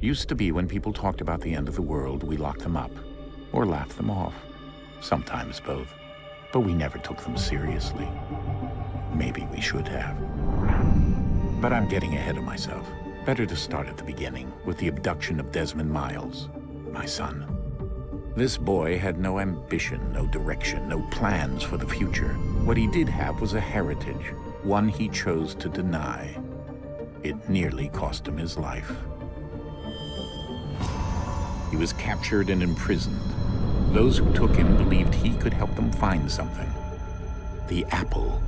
Used to be when people talked about the end of the world, we locked them up, or laughed them off. Sometimes both. But we never took them seriously. Maybe we should have. But I'm getting ahead of myself. Better to start at the beginning, with the abduction of Desmond Miles, my son. This boy had no ambition, no direction, no plans for the future. What he did have was a heritage, one he chose to deny. It nearly cost him his life. He was captured and imprisoned. Those who took him believed he could help them find something. The apple.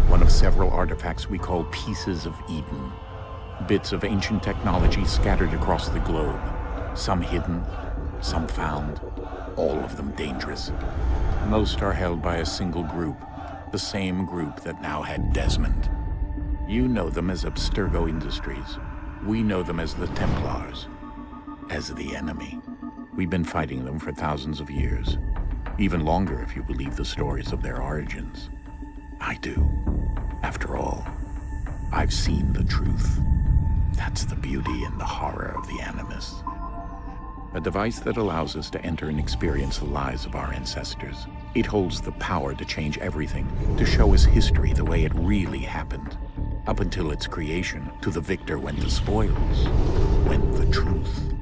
One of several artifacts we call pieces of Eden. Bits of ancient technology scattered across the globe. Some hidden, some found, all of them dangerous. Most are held by a single group, the same group that now had Desmond. You know them as Abstergo Industries. We know them as the Templars, as the enemy. We've been fighting them for thousands of years, even longer if you believe the stories of their origins. I do. After all, I've seen the truth. That's the beauty and the horror of the Animus. A device that allows us to enter and experience the lives of our ancestors. It holds the power to change everything, to show us history the way it really happened. Up until its creation, to the victor went the spoils, went the truth.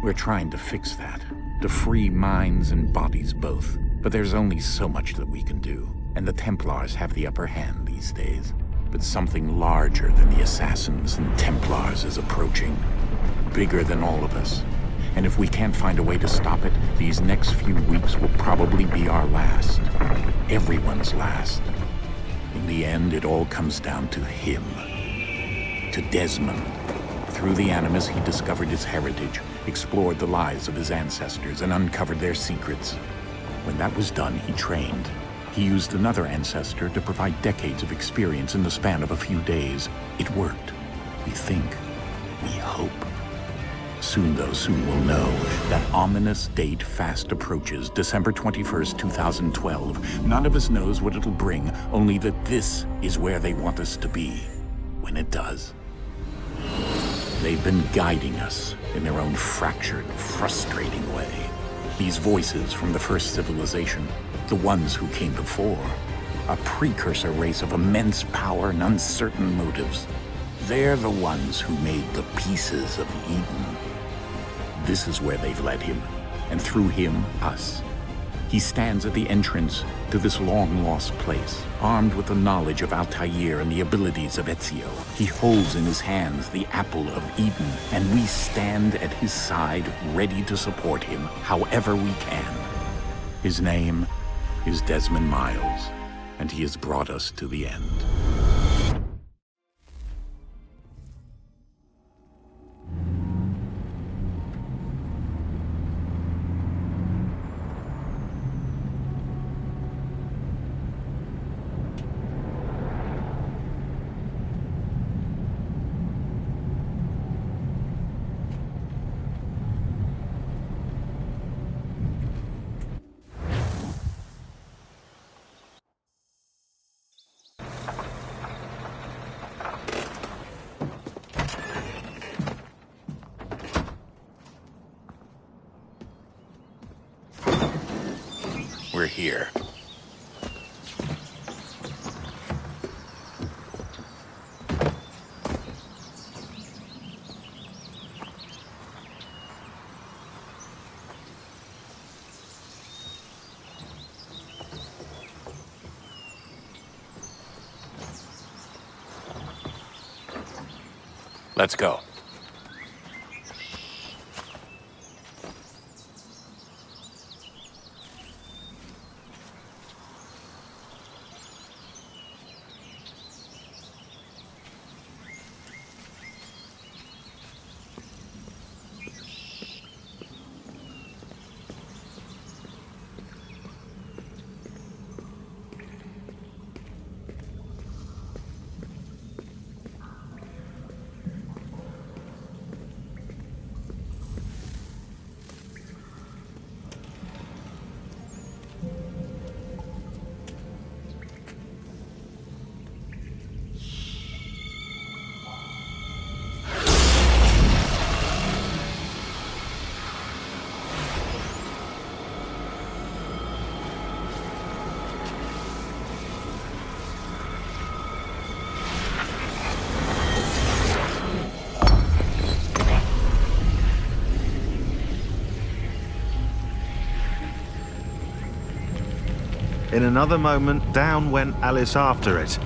We're trying to fix that, to free minds and bodies both. But there's only so much that we can do, and the Templars have the upper hand these days. But something larger than the Assassins and Templars is approaching, bigger than all of us. And if we can't find a way to stop it, these next few weeks will probably be our last. Everyone's last. In the end, it all comes down to him. To Desmond. Through the Animus, he discovered his heritage, explored the lives of his ancestors, and uncovered their secrets. When that was done, he trained. He used another ancestor to provide decades of experience in the span of a few days. It worked. We think. We hope. Soon we'll know. That ominous date fast approaches, December 21st, 2012. None of us knows what it'll bring, only that this is where they want us to be, when it does. They've been guiding us in their own fractured, frustrating way. These voices from the first civilization, the ones who came before, a precursor race of immense power and uncertain motives. They're the ones who made the pieces of Eden. This is where they've led him, and through him, us. He stands at the entrance to this long-lost place, armed with the knowledge of Altair and the abilities of Ezio. He holds in his hands the apple of Eden, and we stand at his side, ready to support him however we can. His name is Desmond Miles, and he has brought us to the end. We're here. Let's go. In another moment, down went Alice after it,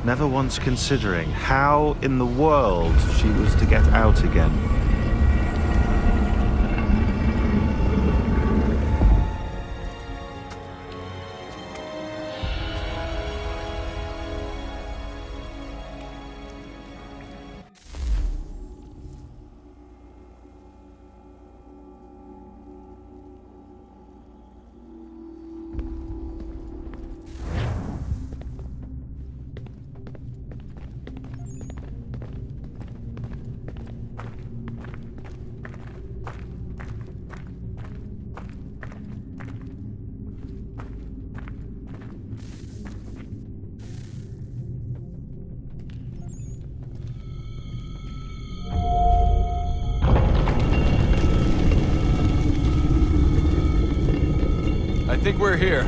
never once considering how in the world she was to get out again. I think we're here.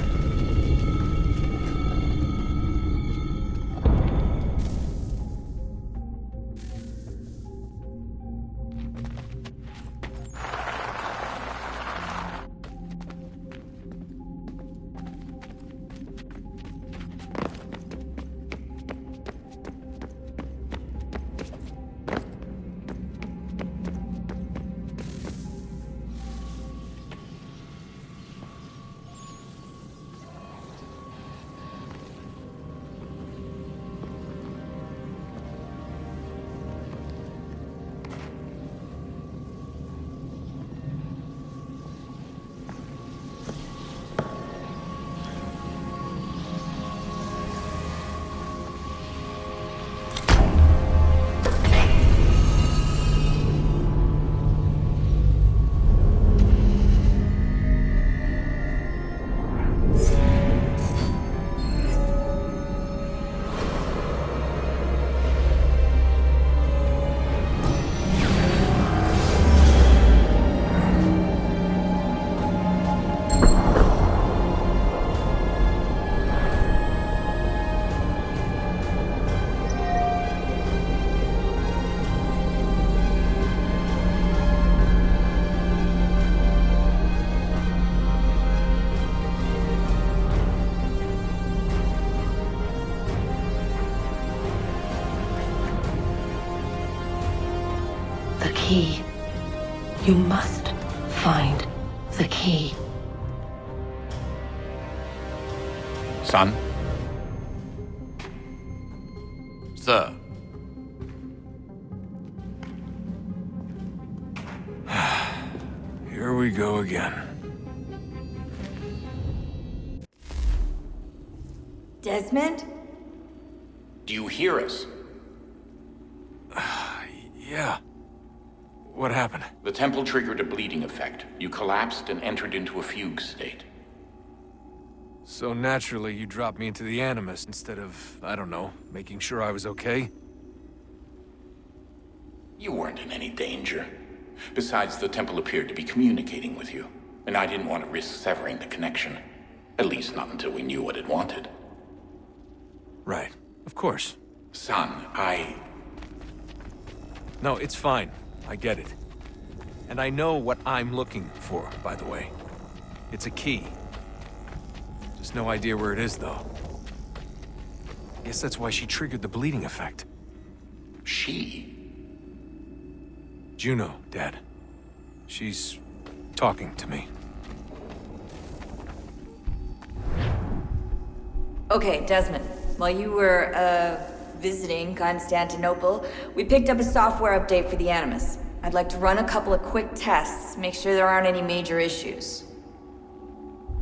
The key. You must find the key. Son? Sir. Here we go again. Desmond? Do you hear us? Yeah. What happened? The temple triggered a bleeding effect. You collapsed and entered into a fugue state. So naturally, you dropped me into the Animus instead of, I don't know, making sure I was okay? You weren't in any danger. Besides, the temple appeared to be communicating with you, and I didn't want to risk severing the connection. At least not until we knew what it wanted. Right. Of course. Son, No, it's fine. I get it. And I know what I'm looking for, by the way. It's a key. Just no idea where it is, though. Guess that's why she triggered the bleeding effect. She? Juno, Dad. She's talking to me. Okay, Desmond. While you were, visiting Constantinople, we picked up a software update for the Animus. I'd like to run a couple of quick tests, make sure there aren't any major issues.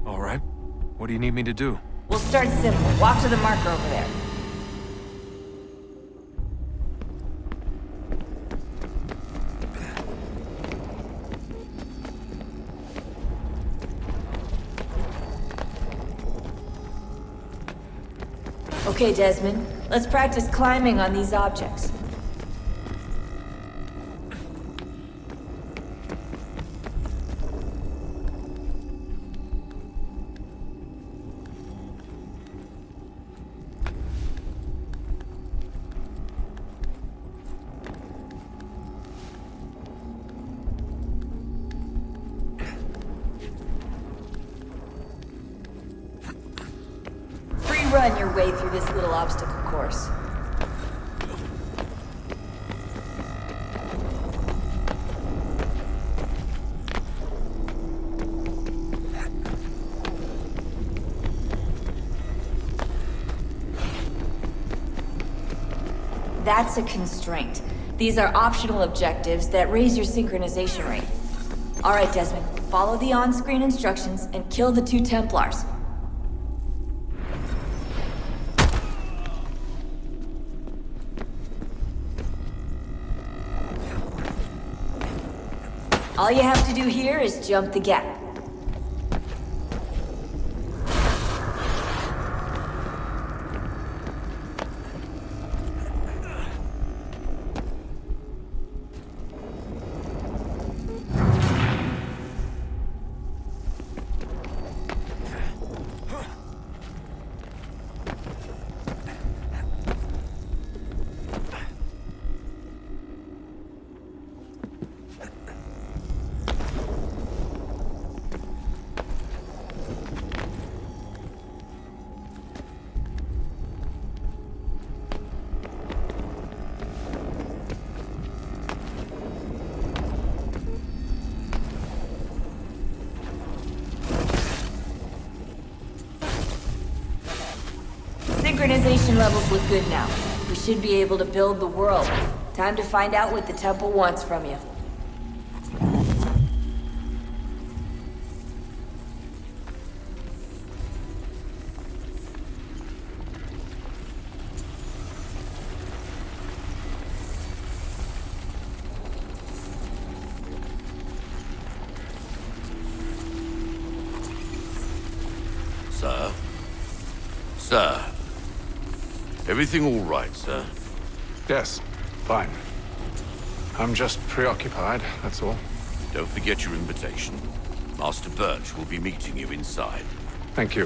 All right. What do you need me to do? We'll start simple. Walk to the marker over there. Okay, Desmond. Let's practice climbing on these objects. run your way through this little obstacle course. That's a constraint. These are optional objectives that raise your synchronization rate. All right, Desmond, follow the on-screen instructions and kill the 2 Templars. All you have to do here is jump the gap. Synchronization levels look good now. We should be able to build the world. Time to find out what the temple wants from you. Sir? Sir? Everything all right, sir? Yes, fine. I'm just preoccupied, that's all. Don't forget your invitation. Master Birch will be meeting you inside. Thank you.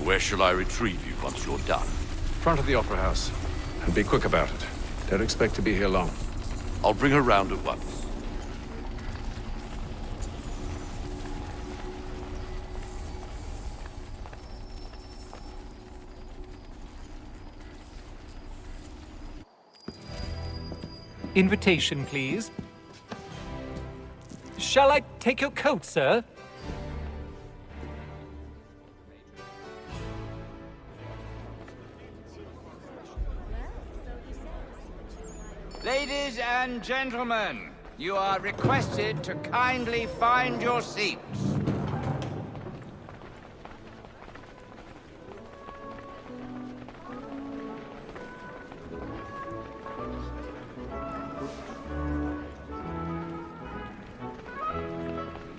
Where shall I retrieve you once you're done? Front of the Opera House. And be quick about it. Don't expect to be here long. I'll bring her round at once. Invitation, please. Shall I take your coat, sir? Ladies and gentlemen, you are requested to kindly find your seats.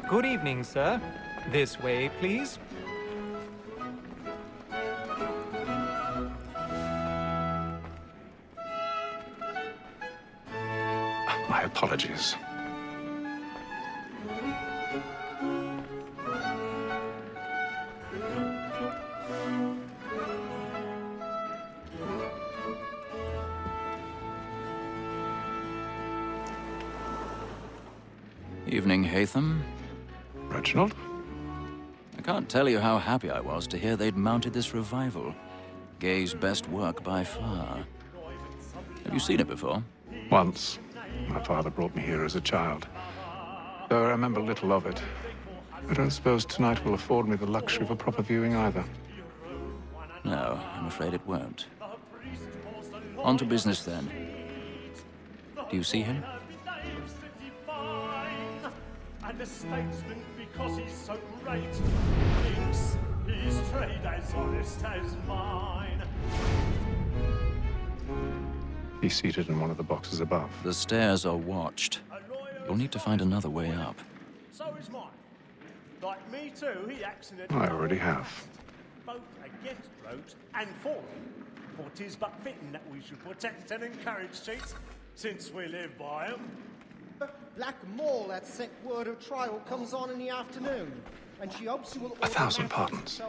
Good evening, sir. This way, please. My apologies. Evening, Hatham. Reginald? I can't tell you how happy I was to hear they'd mounted this revival. Gay's best work by far. Have you seen it before? Once. My father brought me here as a child. Though I remember little of it. I don't suppose tonight will afford me the luxury of a proper viewing either. No, I'm afraid it won't. On to business, then. Do you see him? And a statesman because he's so great. Thinks his trade as honest as mine. He's seated in one of the boxes above. The stairs are watched. You'll need to find another way up. So is mine. Like me too, he accidentally... I already have. Both against roads and for them. For 'tis but fitting that we should protect and encourage cheats, since we live by them. Black Mall, that set word of trial, comes on in the afternoon, and she hopes you will... 1,000 pardons.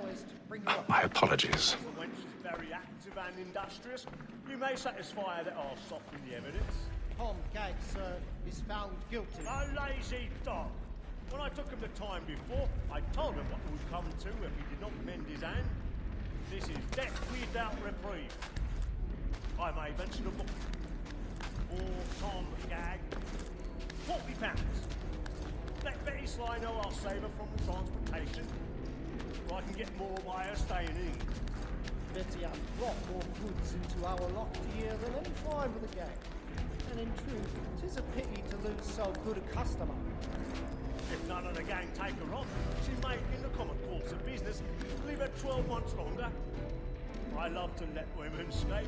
My apologies. When she's very active and industrious, you may satisfy her that I'll soften the evidence. Tom Gag, sir, is found guilty. A lazy dog. When I took him the time before, I told him what would come to if he did not mend his hand. This is death without reprieve. I may mention a book. Or Tom Gag. £40. Let Betty Sly know I'll save her from the transportation. Or I can get more by her staying in. Betty has brought more goods into our lot here than any fine with the gang. And in truth, 'tis a pity to lose so good a customer. If none of the gang take her on, she may, in the common course of business, leave her 12 months longer. I love to let women escape.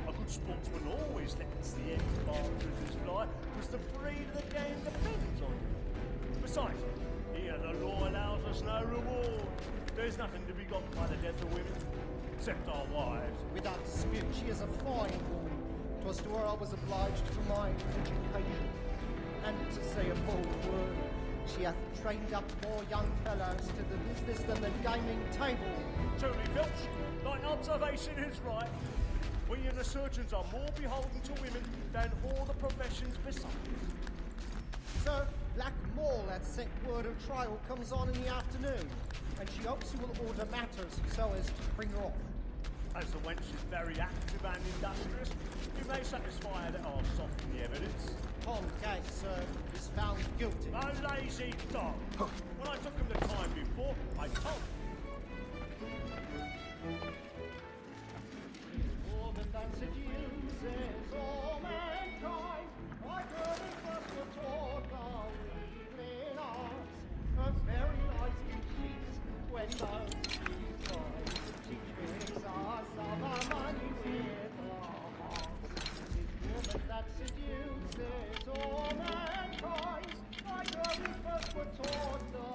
A good sportsman always lets the end partridges fly, because the breed of the game depends on it. Besides, here the law allows us no reward. There's nothing to be got by the death of women, except our wives. Without dispute, she is a fine woman. 'Twas to her I was obliged for my education. And to say a bold word, she hath trained up more young fellows to the business than the gaming table. Truly, Filch, thine observation is right. We and the surgeons are more beholden to women than all the professions besides. Sir, Black Mall at set word of trial comes on in the afternoon, and she hopes you will order matters so as to bring her off. As the wench is very active and industrious, you may satisfy her that I'll soften the evidence. Tom Gay, sir, is found guilty. A lazy dog! When I took him the time before, I told him. More than that seduces all mankind, I heard it first were taught the evening arts. Her very eyes can cheat when those she's tried. She tricks us of our money with her hearts. It's more than that seduces all mankind, I heard it first were taught the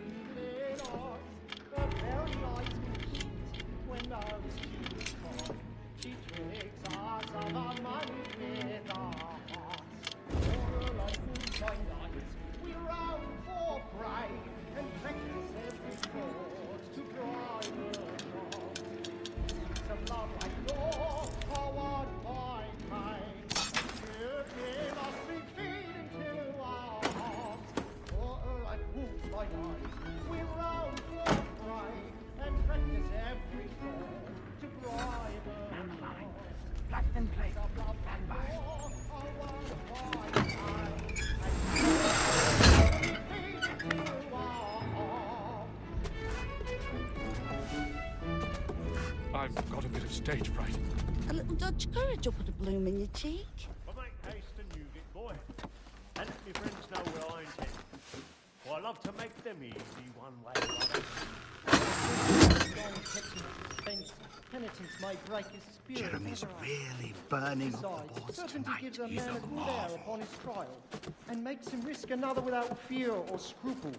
evening arts. Her very eyes can cheat when those she's tried. She tricks us of our money with our hearts. For a life by night, we roam for prey and practice every fraud to bribe her on. Some love like yours, powered by pain, and we must be feeding to our hearts. For a life by night, we roam for prey and practice every fraud to bribe her on. Black and play. Stand by. I've got a bit of stage fright. A little dodge courage will put a bloom in your cheek. But make haste and you get boy. And let me friends know where I intend. For I love to make them easy one way or other. Penitence may break his spirit. Jeremy's really burning up the boards Certainty tonight. gives a He's man a a good air marvel. upon his trial, and makes him risk another without fear or scruple.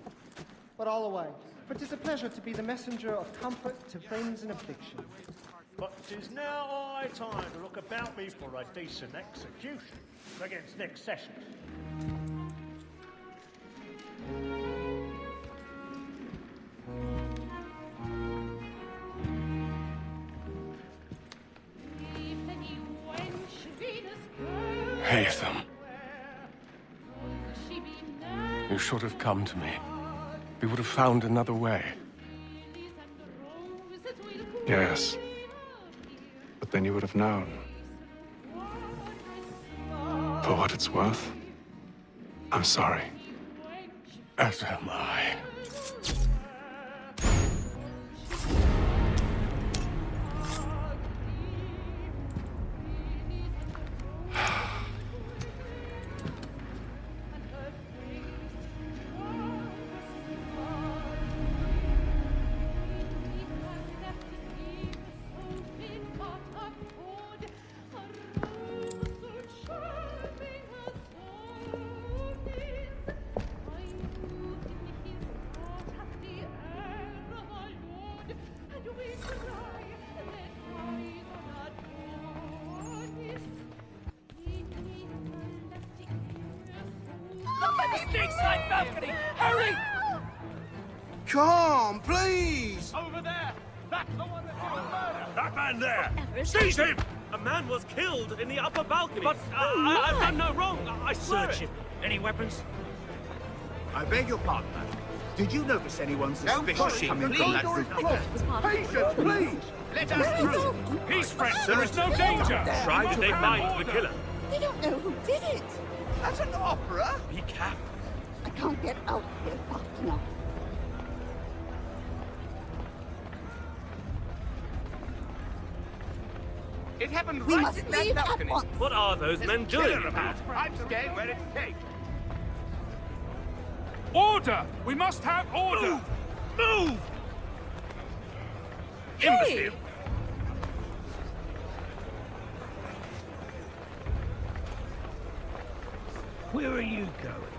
But all away, for 'tis a pleasure to be the messenger of comfort to friends in affliction. But 'tis now high time to look about me for a decent execution against next session. Haytham. You should have come to me. We would have found another way. Yes. But then you would have known. For what it's worth, I'm sorry. As am I. Snake balcony! Hurry! Come, please! Over there! That's the one that did the murder! That man there! Seize him! A man was killed in the upper balcony. But I've done no wrong. I swear Search it. him. Any weapons? I beg your pardon, madam. Did you notice anyone suspicious coming from that room? Patience, please! Let us through! Peace, friends! There is no danger! Did they find the killer? They don't know who did it. At an opera? Be careful. I can't get out here fast enough. It happened We right must in that leave at balcony. once. What are those men doing? I'm staying where it's safe. Order! We must have order! Move! Imbecile! Where are you going?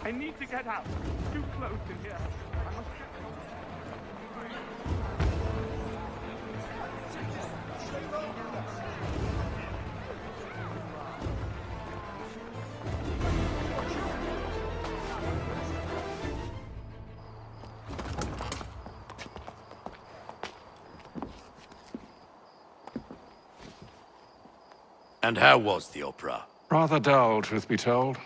I need to get out. Too close in here. I must get And how was the opera? Rather dull, truth be told.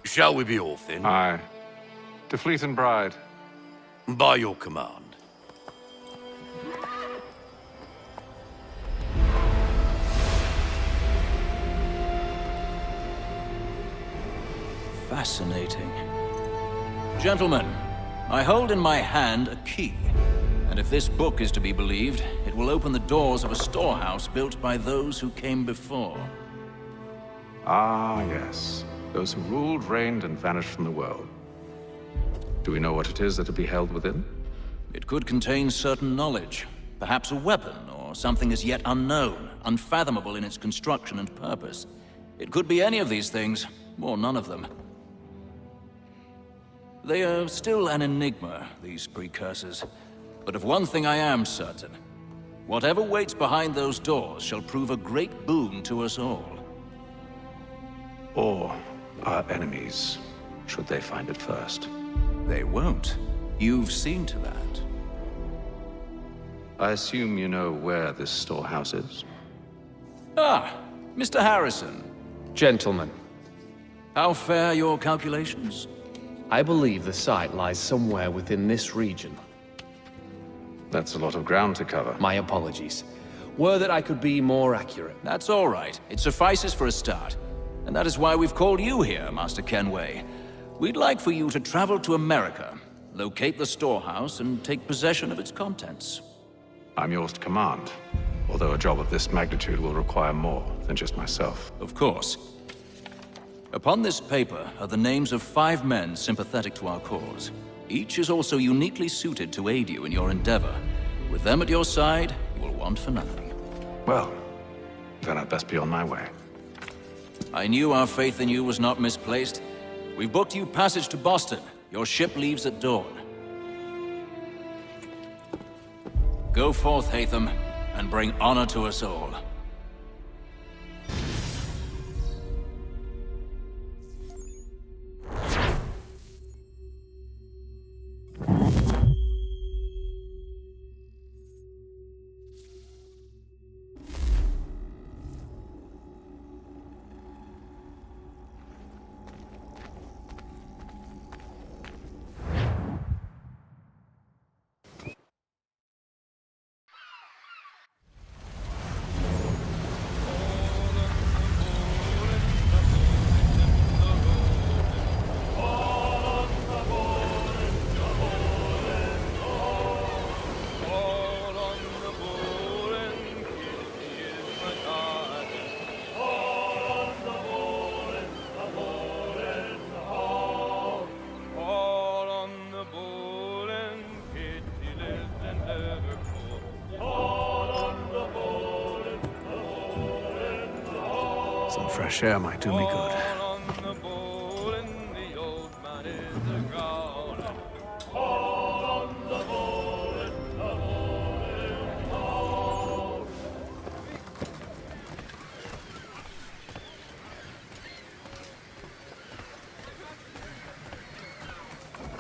Shall we be off then? Aye. To Fleet and Bride. By your command. Fascinating. Gentlemen, I hold in my hand a key. And if this book is to be believed, it will open the doors of a storehouse built by those who came before. Ah, yes. Those who ruled, reigned, and vanished from the world. Do we know what it is that will be held within? It could contain certain knowledge. Perhaps a weapon, or something as yet unknown, unfathomable in its construction and purpose. It could be any of these things, or none of them. They are still an enigma, these precursors. But of one thing I am certain. Whatever waits behind those doors shall prove a great boon to us all. Or our enemies, should they find it first. They won't. You've seen to that. I assume you know where this storehouse is? Ah, Mr. Harrison. Gentlemen, How fare your calculations? I believe the site lies somewhere within this region. That's a lot of ground to cover. My apologies. Were that I could be more accurate. That's all right. It suffices for a start. And that is why we've called you here, Master Kenway. We'd like for you to travel to America, locate the storehouse, and take possession of its contents. I'm yours to command, although a job of this magnitude will require more than just myself. Of course. Upon this paper are the names of 5 men sympathetic to our cause. Each is also uniquely suited to aid you in your endeavor. With them at your side, you will want for nothing. Well, then I'd best be on my way. I knew our faith in you was not misplaced. We've booked you passage to Boston. Your ship leaves at dawn. Go forth, Hatham, and bring honor to us all. Some fresh air might do me good.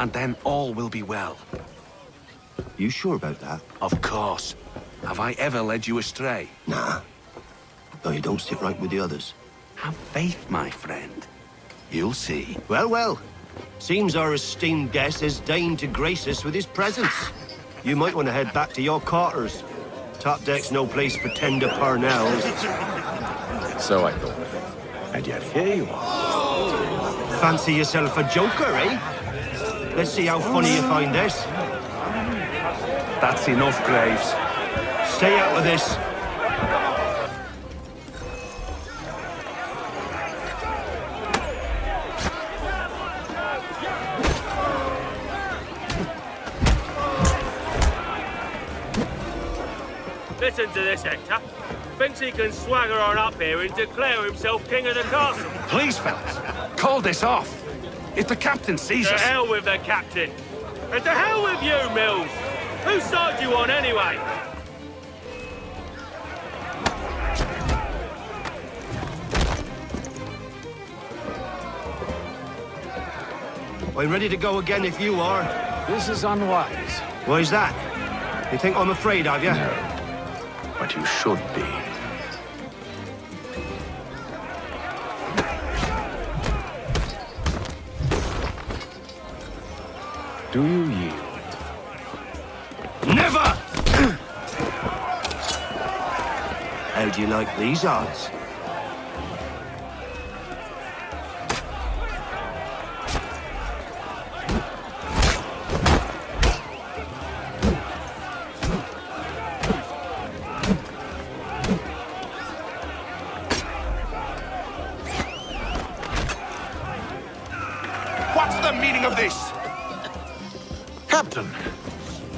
and then all will be well. You sure about that? Of course. Have I ever led you astray? Nah. Though you don't sit right with the others. Have faith, my friend. You'll see. Well, well. Seems our esteemed guest has deigned to grace us with his presence. You might want to head back to your quarters. Top deck's no place for tender parnells. So I thought. And yet here you are. Fancy yourself a joker, eh? Let's see how funny you find this. That's enough, Graves. Stay out of this. Listen to this, Hector. Thinks he can swagger on up here and declare himself king of the castle. Please, fellas, call this off. If the captain sees us... To hell with the captain. And to hell with you, Mills. Whose side you on, anyway? I'm ready to go again if you are. This is unwise. Why's that? You think I'm afraid of you? No. But you should be. Do you yield? Never! How do you like these odds? What's the meaning of this? Captain,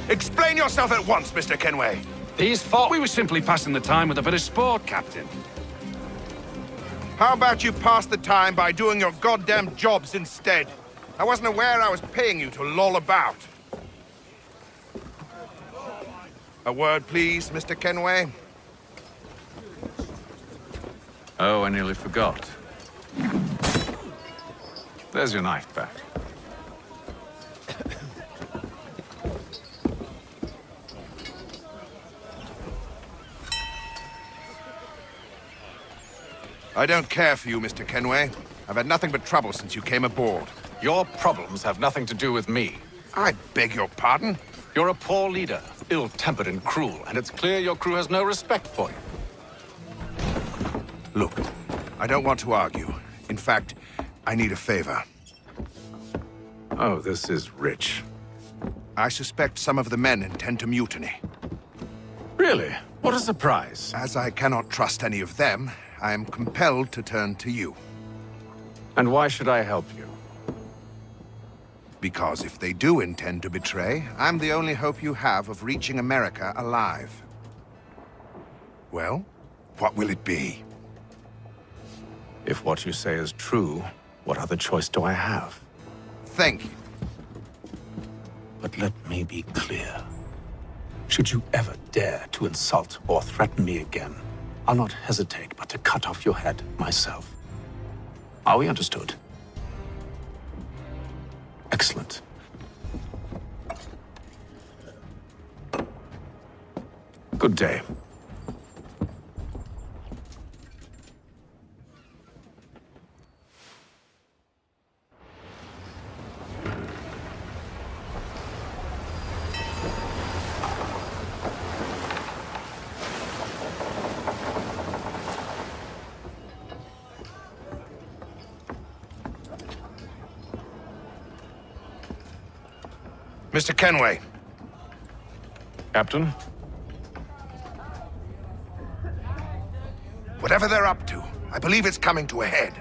Explain yourself at once, Mr. Kenway. these thought we were simply passing the time with a bit of sport, Captain. How about you pass the time by doing your goddamn jobs instead? I wasn't aware I was paying you to loll about. A word, please, Mr. Kenway. Oh, I nearly forgot. There's your knife back. I don't care for you, Mr. Kenway. I've had nothing but trouble since you came aboard. Your problems have nothing to do with me. I beg your pardon? You're a poor leader, ill-tempered and cruel, and it's clear your crew has no respect for you. Look, I don't want to argue. In fact, I need a favor. Oh, this is rich. I suspect some of the men intend to mutiny. Really? What a surprise. As I cannot trust any of them, I am compelled to turn to you. And why should I help you? Because if they do intend to betray, I'm the only hope you have of reaching America alive. Well, what will it be? If what you say is true, what other choice do I have? Thank you. But let me be clear. Should you ever dare to insult or threaten me again, I'll not hesitate but to cut off your head myself. Are we understood? Excellent. Good day. Mr. Kenway. Captain? Whatever they're up to, I believe it's coming to a head.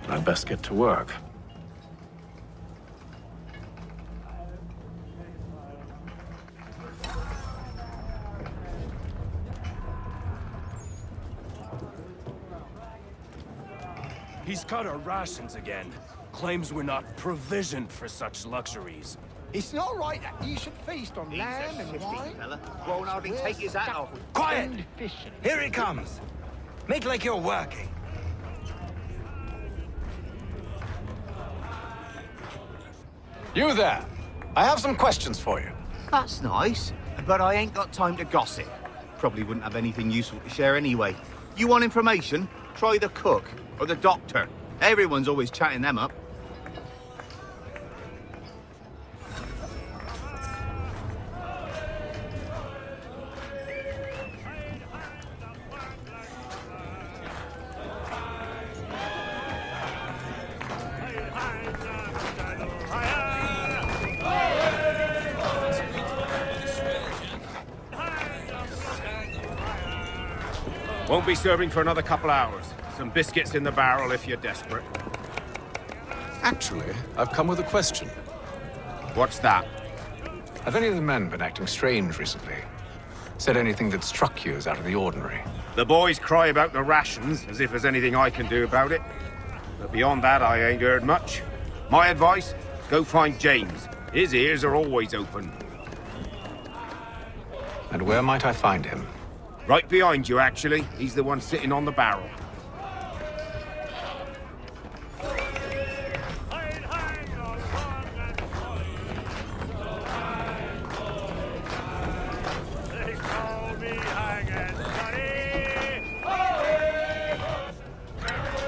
I'd best get to work. He's cut our rations again. Claims we're not provisioned for such luxuries. It's not right that you should feast on lamb and wine. Well, now then take his hat off. Quiet! Here he comes. Make like you're working. You there. I have some questions for you. That's nice, but I ain't got time to gossip. Probably wouldn't have anything useful to share anyway. You want information? Try the cook or the doctor. Everyone's always chatting them up. Won't be serving for another couple hours. Some biscuits in the barrel if you're desperate. Actually, I've come with a question. What's that? Have any of the men been acting strange recently? Said anything that struck you as out of the ordinary? The boys cry about the rations, as if there's anything I can do about it. But beyond that, I ain't heard much. My advice, go find James. His ears are always open. And where might I find him? Right behind you, actually. He's the one sitting on the barrel.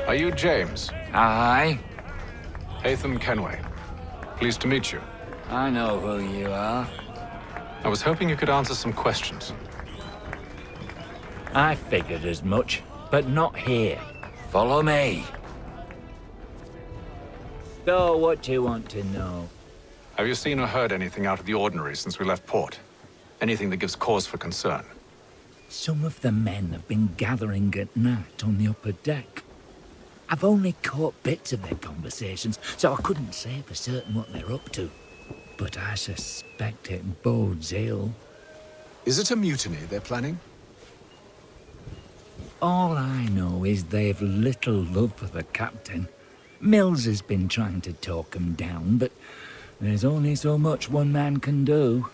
Are you James? Aye. Hatham Kenway. Pleased to meet you. I know who you are. I was hoping you could answer some questions. I figured as much, but not here. Follow me. So, what do you want to know? Have you seen or heard anything out of the ordinary since we left port? Anything that gives cause for concern? Some of the men have been gathering at night on the upper deck. I've only caught bits of their conversations, so I couldn't say for certain what they're up to. But I suspect it bodes ill. Is it a mutiny they're planning? All I know is they've little love for the captain. Mills has been trying to talk him down, but there's only so much one man can do.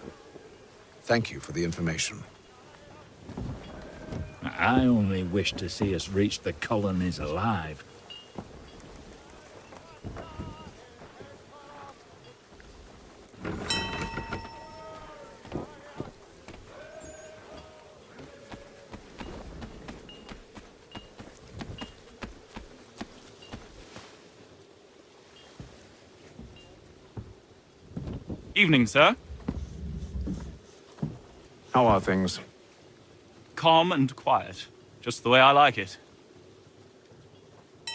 Thank you for the information. I only wish to see us reach the colonies alive. Evening, sir. How are things? Calm and quiet. Just the way I like it.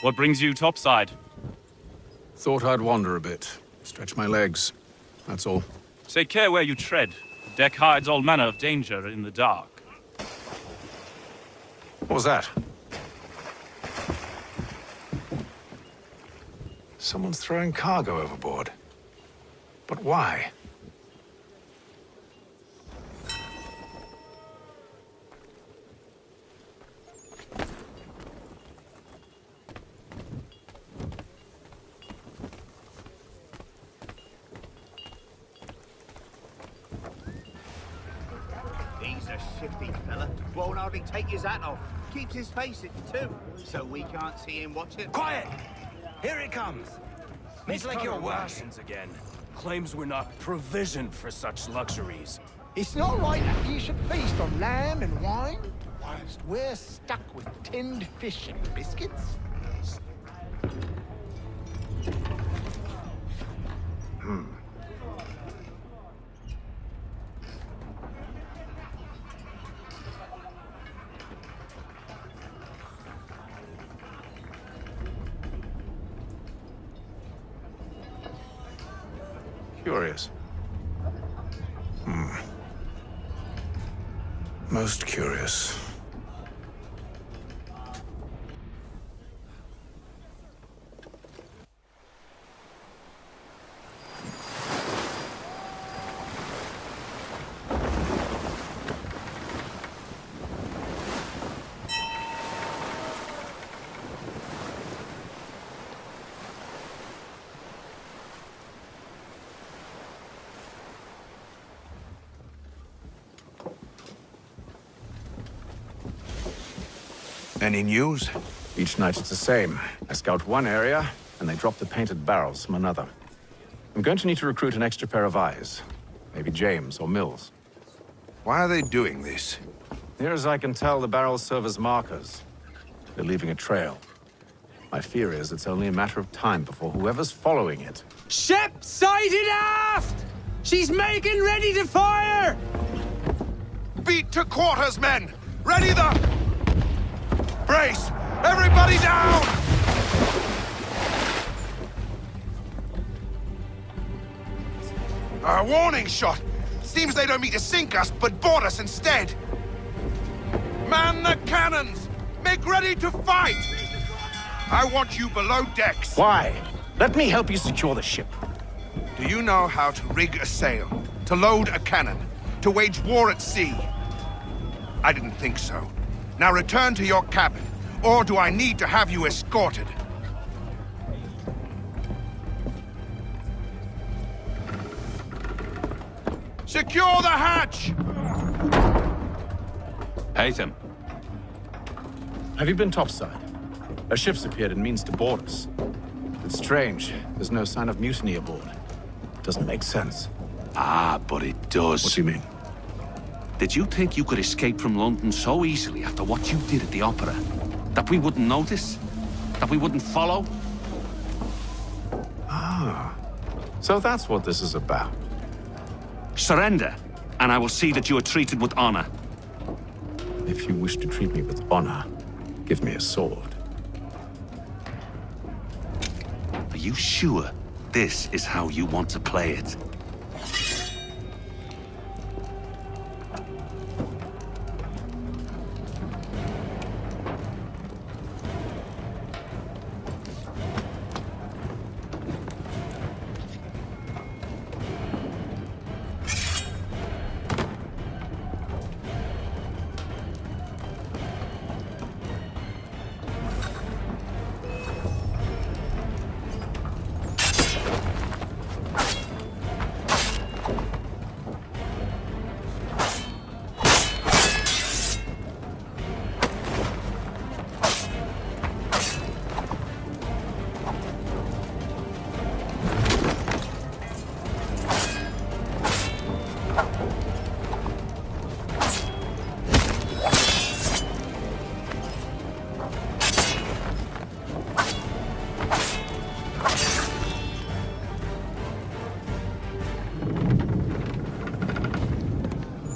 What brings you topside? Thought I'd wander a bit. Stretch my legs. That's all. Take care where you tread. The deck hides all manner of danger in the dark. What was that? Someone's throwing cargo overboard. But why? He's a shifty fella. Won't hardly take his hat off. Keeps his face in too, so we can't see him watch it. Quiet! Here it comes. It's like your rations again. Claims we're not provisioned for such luxuries. It's not right that you should feast on lamb and wine, whilst we're stuck with tinned fish and biscuits. Curious. Most curious. Any news? Each night it's the same. I scout one area, and they drop the painted barrels from another. I'm going to need to recruit an extra pair of eyes. Maybe James or Mills. Why are they doing this? Near as I can tell, the barrels serve as markers. They're leaving a trail. My fear is it's only a matter of time before whoever's following it... Ship sighted aft! She's making ready to fire! Beat to quarters, men! Ready the... Brace! Everybody down! A warning shot! Seems they don't mean to sink us, but board us instead! Man the cannons! Make ready to fight! I want you below decks. Why? Let me help you secure the ship. Do you know how to rig a sail? To load a cannon? To wage war at sea? I didn't think so. Now return to your cabin, or do I need to have you escorted? Secure the hatch! Haytham. Have you been topside? A ship's appeared and means to board us. It's strange. There's no sign of mutiny aboard. Doesn't make sense. Ah, but it does. What do you mean? Did you think you could escape from London so easily after what you did at the opera? That we wouldn't notice? That we wouldn't follow? Ah. So that's what this is about. Surrender, and I will see that you are treated with honor. If you wish to treat me with honor, give me a sword. Are you sure this is how you want to play it?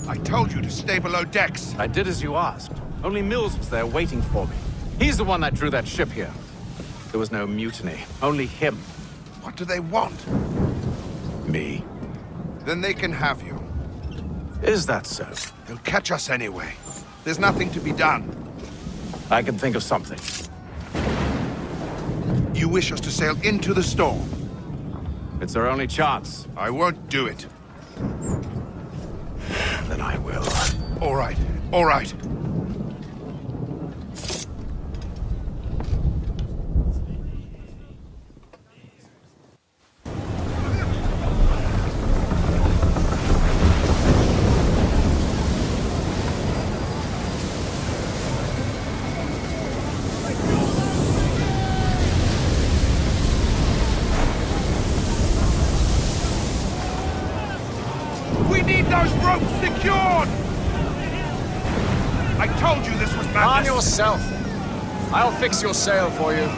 I told you to stay below decks. I did as you asked. Only Mills was there waiting for me. He's the one that drew that ship here. There was no mutiny, only him. What do they want? Me. Then they can have you. Is that so? They'll catch us anyway. There's nothing to be done. I can think of something. You wish us to sail into the storm? It's our only chance. I won't do it. Then I will. All right, all right. We need those ropes secured! I told you this was madness! Arm yourself. I'll fix your sail for you.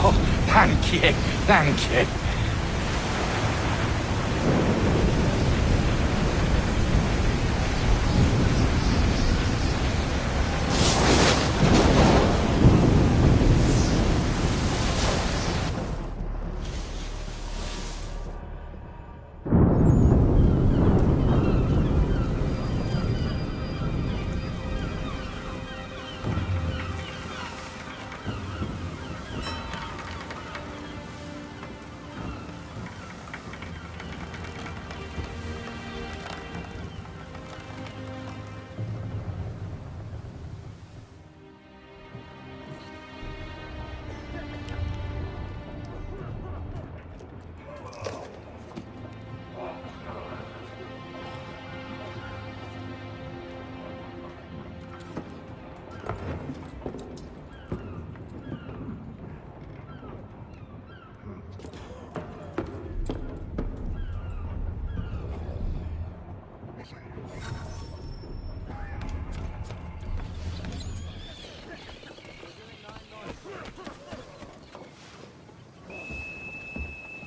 Oh, thank you, thank you.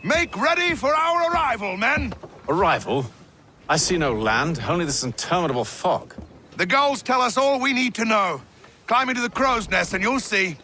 Make ready for our arrival, men! Arrival? I see no land, only this interminable fog. The gulls tell us all we need to know. Climb into the crow's nest and you'll see.